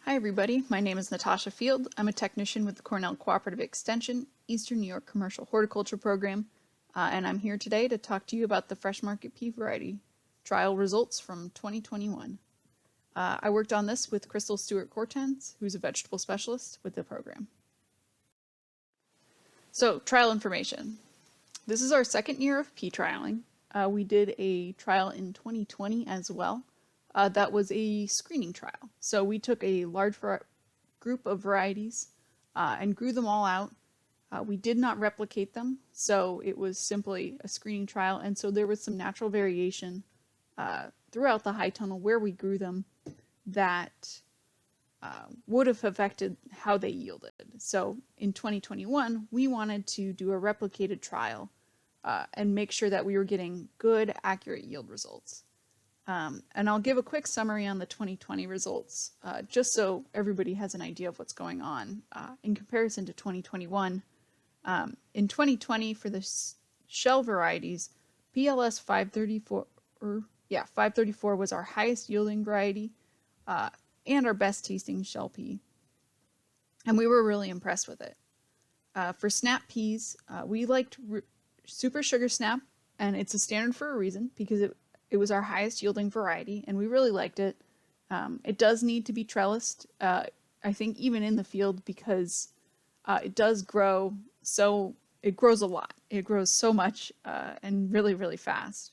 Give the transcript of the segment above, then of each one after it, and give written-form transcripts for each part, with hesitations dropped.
Hi everybody, my name is Natasha Field. I'm a technician with the Cornell Cooperative Extension, Eastern New York Commercial Horticulture Program, and I'm here today to talk to you about the Fresh Market Pea Variety Trial results from 2021. I worked on this with Crystal Stewart-Cortens, who's a vegetable specialist with the program. So, trial information. This is our second year of pea trialing. We did a trial in 2020 as well. That was a screening trial. So we took a large group of varieties and grew them all out. We did not replicate them, so it was simply a screening trial. And so there was some natural variation throughout the high tunnel where we grew them that would have affected how they yielded. So in 2021, we wanted to do a replicated trial and make sure that we were getting good, accurate yield results. And I'll give a quick summary on the 2020 results, just so everybody has an idea of what's going on in comparison to 2021. In 2020, for the shell varieties, PLS 534 was our highest yielding variety and our best tasting shell pea. And we were really impressed with it. For snap peas, we liked Super Sugar Snap, and it's a standard for a reason because it was our highest yielding variety, and we really liked it. It does need to be trellised, I think, even in the field, because it does grow. So it grows a lot. It grows so much and really, really fast.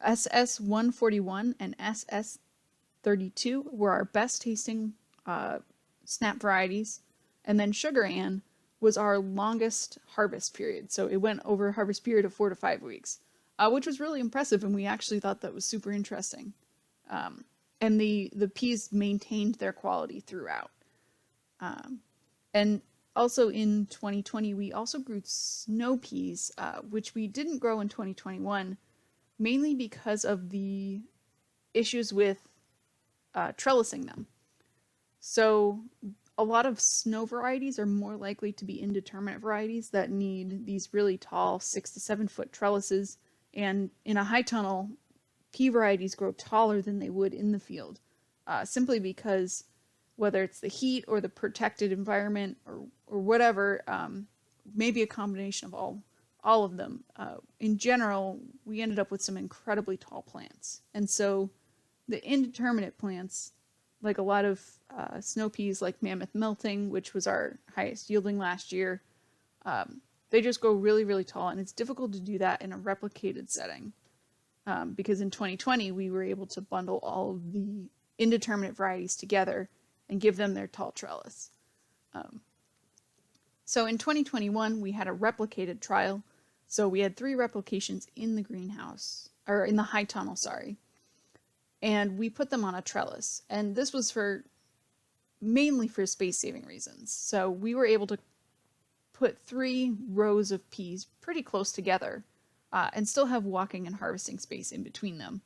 SS 141 and SS 32 were our best tasting snap varieties, and then Sugar Ann was our longest harvest period. So it went over a harvest period of 4 to 5 weeks. Which was really impressive, and we actually thought that was super interesting. And the peas maintained their quality throughout. And also in 2020, we also grew snow peas, which we didn't grow in 2021, mainly because of the issues with trellising them. So a lot of snow varieties are more likely to be indeterminate varieties that need these really tall 6 to 7 foot trellises. And in a high tunnel, pea varieties grow taller than they would in the field, simply because whether it's the heat or the protected environment or whatever, maybe a combination of all of them. In general, we ended up with some incredibly tall plants. And so the indeterminate plants, like a lot of snow peas like Mammoth Melting, which was our highest yielding last year, they just grow really, really tall, and it's difficult to do that in a replicated setting because in 2020, we were able to bundle all of the indeterminate varieties together and give them their tall trellis. So in 2021, we had a replicated trial. So we had 3 replications in the greenhouse, or in the high tunnel, sorry. And we put them on a trellis. And this was mainly for space-saving reasons. So we were able to put 3 rows of peas pretty close together and still have walking and harvesting space in between them,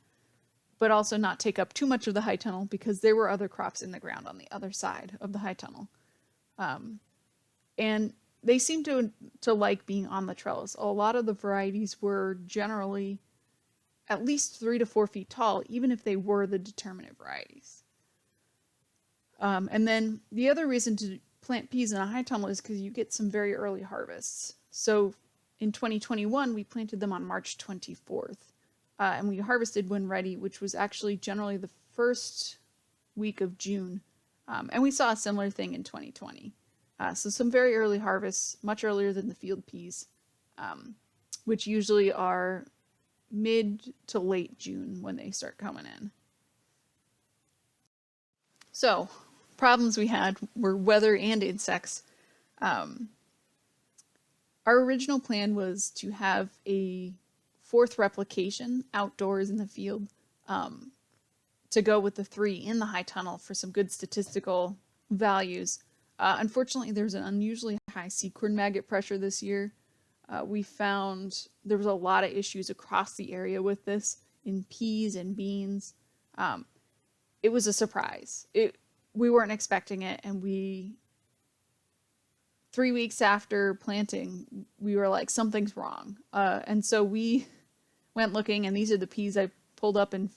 but also not take up too much of the high tunnel because there were other crops in the ground on the other side of the high tunnel. And they seemed to like being on the trellis. A lot of the varieties were generally at least 3 to 4 feet tall, even if they were the determinate varieties. And then the other reason to plant peas in a high tunnel is because you get some very early harvests. So in 2021, we planted them on March 24th, and we harvested when ready, which was actually generally the first week of June. And we saw a similar thing in 2020. So some very early harvests, much earlier than the field peas, which usually are mid to late June when they start coming in. So problems we had were weather and insects. Our original plan was to have a 4th replication outdoors in the field to go with the 3 in the high tunnel for some good statistical values. Unfortunately, there's an unusually high seed corn maggot pressure this year. We found there was a lot of issues across the area with this in peas and beans. It was a surprise. We weren't expecting it, and 3 weeks after planting, we were like, something's wrong. And so we went looking, and these are the peas I pulled up and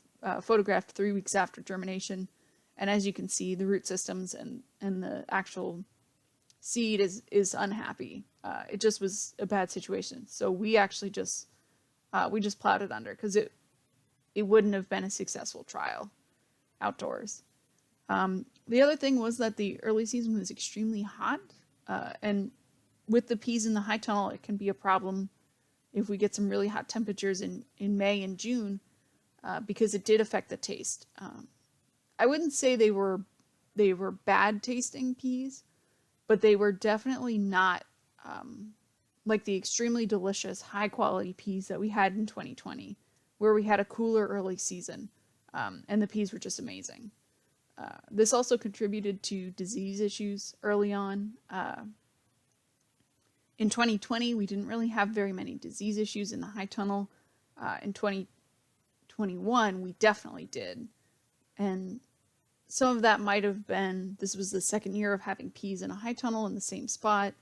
photographed 3 weeks after germination. And as you can see, the root systems and the actual seed is unhappy. It just was a bad situation. So we actually just plowed it under because it wouldn't have been a successful trial outdoors. The other thing was that the early season was extremely hot, and with the peas in the high tunnel, it can be a problem if we get some really hot temperatures in May and June, because it did affect the taste. I wouldn't say they were bad tasting peas, but they were definitely not like the extremely delicious, high quality peas that we had in 2020, where we had a cooler early season, and the peas were just amazing. This also contributed to disease issues early on. In 2020, we didn't really have very many disease issues in the high tunnel. In 2021, we definitely did. And some of that might have been, this was the second year of having peas in a high tunnel in the same spot,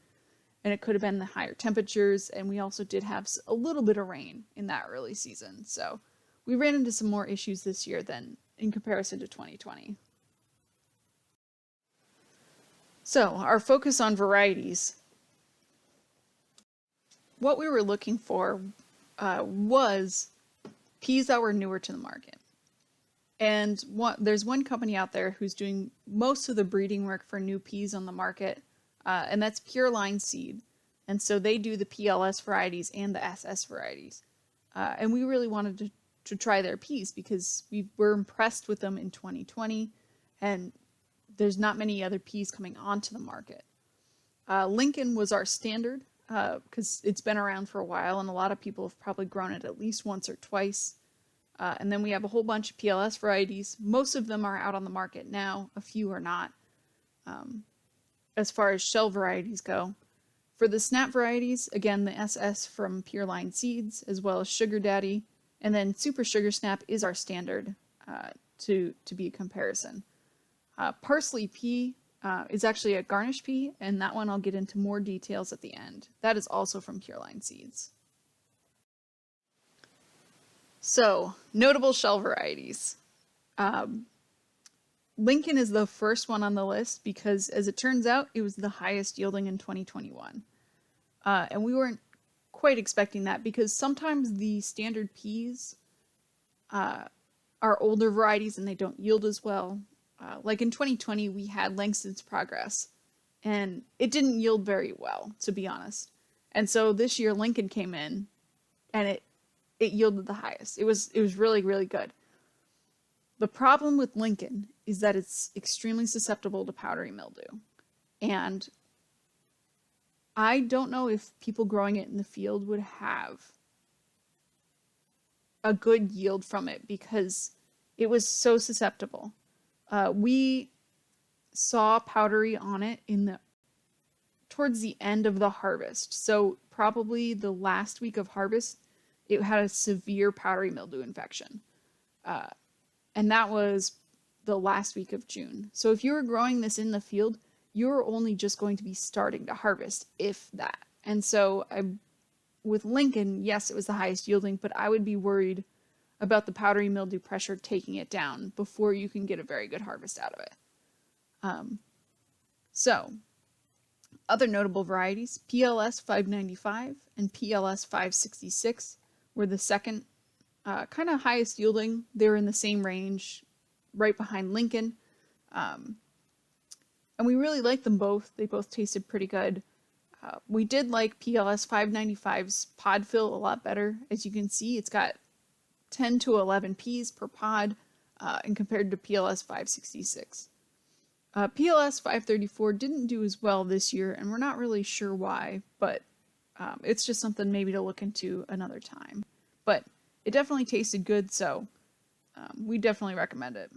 and it could have been the higher temperatures, and we also did have a little bit of rain in that early season. So we ran into some more issues this year than in comparison to 2020. So our focus on varieties. What we were looking for was peas that were newer to the market. And there's one company out there who's doing most of the breeding work for new peas on the market, and that's Pure Line Seed. And so they do the PLS varieties and the SS varieties. And we really wanted to try their peas because we were impressed with them in 2020, and there's not many other peas coming onto the market. Lincoln was our standard because it's been around for a while, and a lot of people have probably grown it at least once or twice. And then we have a whole bunch of PLS varieties. Most of them are out on the market now. A few are not. As far as shell varieties go. For the snap varieties, again, the SS from Pure Line Seeds, as well as Sugar Daddy. And then Super Sugar Snap is our standard to be a comparison. Parsley pea is actually a garnish pea, and that one I'll get into more details at the end. That is also from Pure Line Seeds. So, notable shell varieties. Lincoln is the first one on the list because, as it turns out, it was the highest yielding in 2021. And we weren't quite expecting that because sometimes the standard peas are older varieties and they don't yield as well. Like in 2020, we had Langston's Progress, and it didn't yield very well, to be honest. And so this year, Lincoln came in, and it yielded the highest. It was really, really good. The problem with Lincoln is that it's extremely susceptible to powdery mildew. And I don't know if people growing it in the field would have a good yield from it because it was so susceptible. We saw powdery on it towards the end of the harvest. So probably the last week of harvest, it had a severe powdery mildew infection. And that was the last week of June. So if you were growing this in the field, you're only just going to be starting to harvest, if that. And so with Lincoln, yes, it was the highest yielding, but I would be worried about the powdery mildew pressure taking it down before you can get a very good harvest out of it. So, other notable varieties, PLS 595 and PLS 566 were the second kind of highest yielding. They were in the same range, right behind Lincoln. And we really liked them both. They both tasted pretty good. We did like PLS 595's pod fill a lot better. As you can see, it's got 10 to 11 peas per pod, and compared to PLS 566. PLS 534 didn't do as well this year, and we're not really sure why, but it's just something maybe to look into another time. But it definitely tasted good, so we definitely recommend it.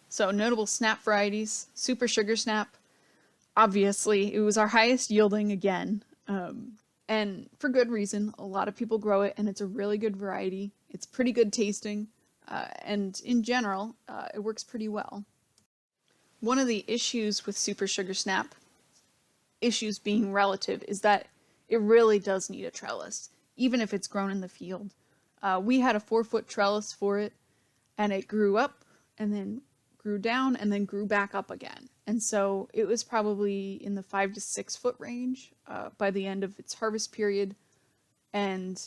So notable snap varieties, Super Sugar Snap. Obviously, it was our highest yielding again. And for good reason. A lot of people grow it, and it's a really good variety. It's pretty good tasting, and in general, it works pretty well. One of the issues with Super Sugar Snap, issues being relative, is that it really does need a trellis, even if it's grown in the field. We had a 4-foot trellis for it, and it grew up and then grew down and then grew back up again. And so it was probably in the 5 to 6 foot range by the end of its harvest period. And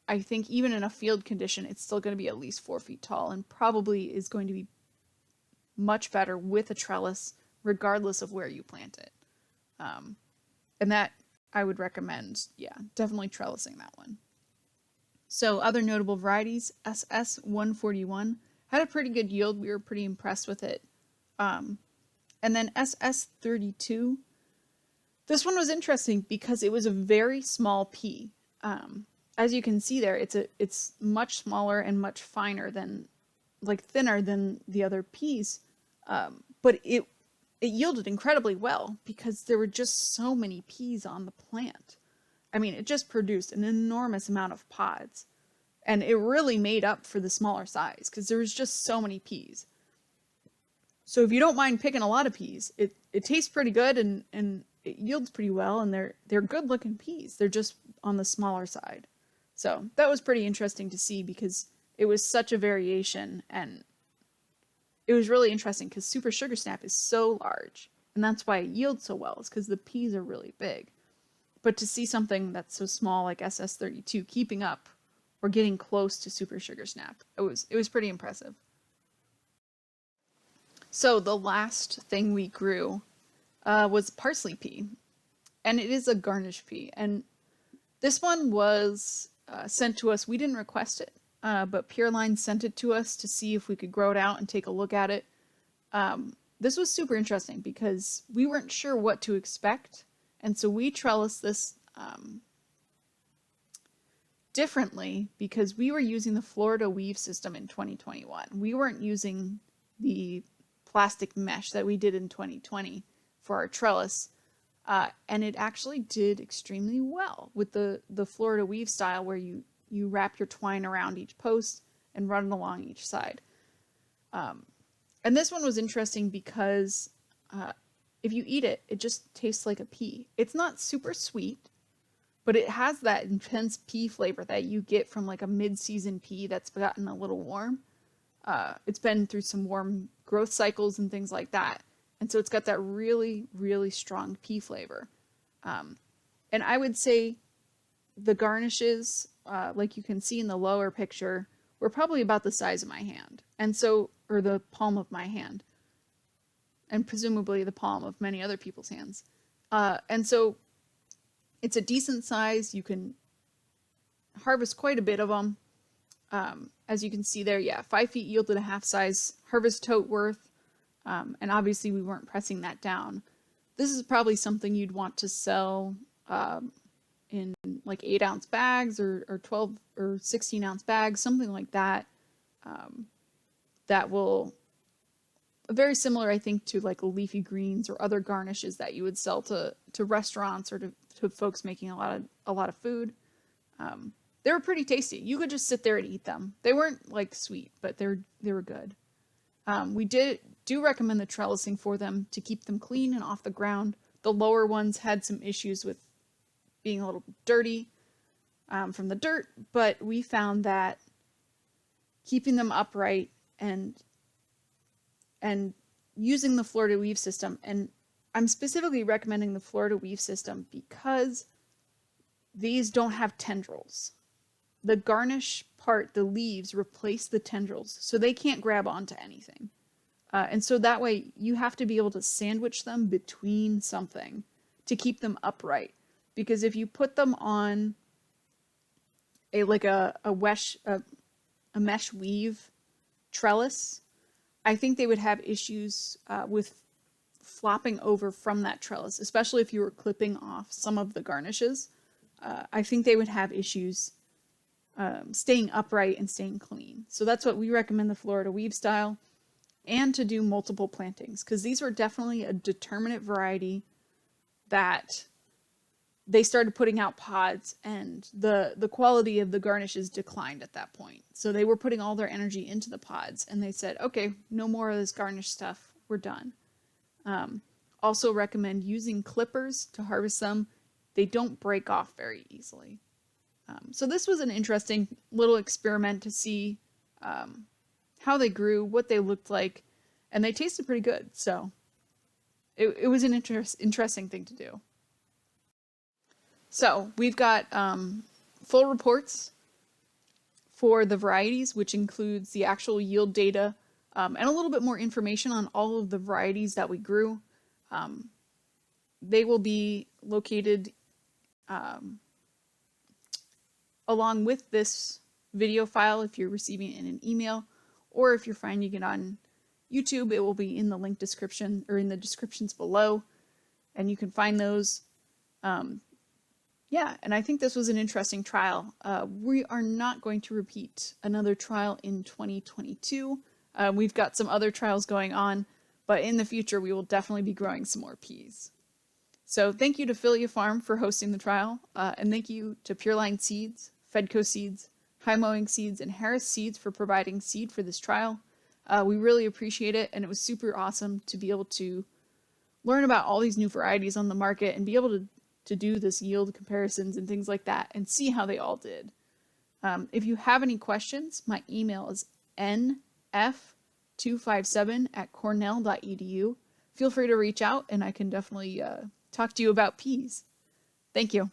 I think even in a field condition, it's still going to be at least 4 feet tall and probably is going to be much better with a trellis, regardless of where you plant it. And that I would recommend, yeah, definitely trellising that one. So other notable varieties, SS 141 had a pretty good yield. We were pretty impressed with it. And then SS 32, this one was interesting because it was a very small pea. As you can see there, it's much smaller and much finer than, like thinner than the other peas. But it yielded incredibly well because there were just so many peas on the plant. I mean, it just produced an enormous amount of pods. And it really made up for the smaller size because there was just so many peas. So if you don't mind picking a lot of peas, it tastes pretty good and it yields pretty well, and they're good looking peas. They're just on the smaller side. So that was pretty interesting to see because it was such a variation, and it was really interesting because Super Sugar Snap is so large, and that's why it yields so well, is because the peas are really big. But to see something that's so small like SS32 keeping up or getting close to Super Sugar Snap, it was pretty impressive. So the last thing we grew was parsley pea, and it is a garnish pea. And this one was sent to us. We didn't request it, but Pureline sent it to us to see if we could grow it out and take a look at it. This was super interesting because we weren't sure what to expect, and so we trellised this differently because we were using the Florida weave system in 2021. We weren't using the plastic mesh that we did in 2020 for our trellis, and it actually did extremely well with the Florida weave style where you wrap your twine around each post and run it along each side. And this one was interesting because if you eat it, it just tastes like a pea. It's not super sweet, but it has that intense pea flavor that you get from like a mid-season pea that's gotten a little warm. It's been through some warm growth cycles and things like that. And so it's got that really, really strong pea flavor. And I would say the garnishes, like you can see in the lower picture, were probably about the size of my hand. And so, or the palm of my hand. And presumably the palm of many other people's hands. And so it's a decent size. You can harvest quite a bit of them. As you can see there, yeah, 5 feet yielded a half size harvest tote worth. And obviously we weren't pressing that down. This is probably something you'd want to sell in like 8-ounce bags or 12 or 16-ounce bags, something like that. That will, very similar, I think, to like leafy greens or other garnishes that you would sell to restaurants or to folks making a lot of food. They were pretty tasty. You could just sit there and eat them. They weren't like sweet, but they were good. We do recommend the trellising for them to keep them clean and off the ground. The lower ones had some issues with being a little dirty from the dirt, but we found that keeping them upright and using the Florida weave system, and I'm specifically recommending the Florida weave system because these don't have tendrils. The garnish part, the leaves, replace the tendrils, so they can't grab onto anything. And so that way you have to be able to sandwich them between something to keep them upright. Because if you put them on a mesh weave trellis, I think they would have issues with flopping over from that trellis, especially if you were clipping off some of the garnishes. I think they would have issues staying upright and staying clean. So that's what we recommend the Florida weave style, and to do multiple plantings, because these were definitely a determinate variety that they started putting out pods, and the quality of the garnishes declined at that point. So they were putting all their energy into the pods, and they said, okay, no more of this garnish stuff, we're done. Also recommend using clippers to harvest them. They don't break off very how they grew, what they looked like, and they tasted pretty good. So it was an interesting thing to do. So we've got full reports for the varieties, which includes the actual yield data and a little bit more information on all of the varieties that we grew. They will be located along with this video file if you're receiving it in an email, or if you're finding it on YouTube, it will be in the link description or in the descriptions below, and you can find those. Yeah, and I think this was an interesting trial. We are not going to repeat another trial in 2022. We've got some other trials going on, but in the future we will definitely be growing some more peas. So thank you to Philia Farm for hosting the trial, and thank you to Pure Line Seeds, Fedco Seeds, High Mowing Seeds, and Harris Seeds for providing seed for this trial. We really appreciate it, and it was super awesome to be able to learn about all these new varieties on the market and be able to do this yield comparisons and things like that and see how they all did. If you have any questions, my email is nf257@cornell.edu. Feel free to reach out and I can definitely talk to you about peas. Thank you.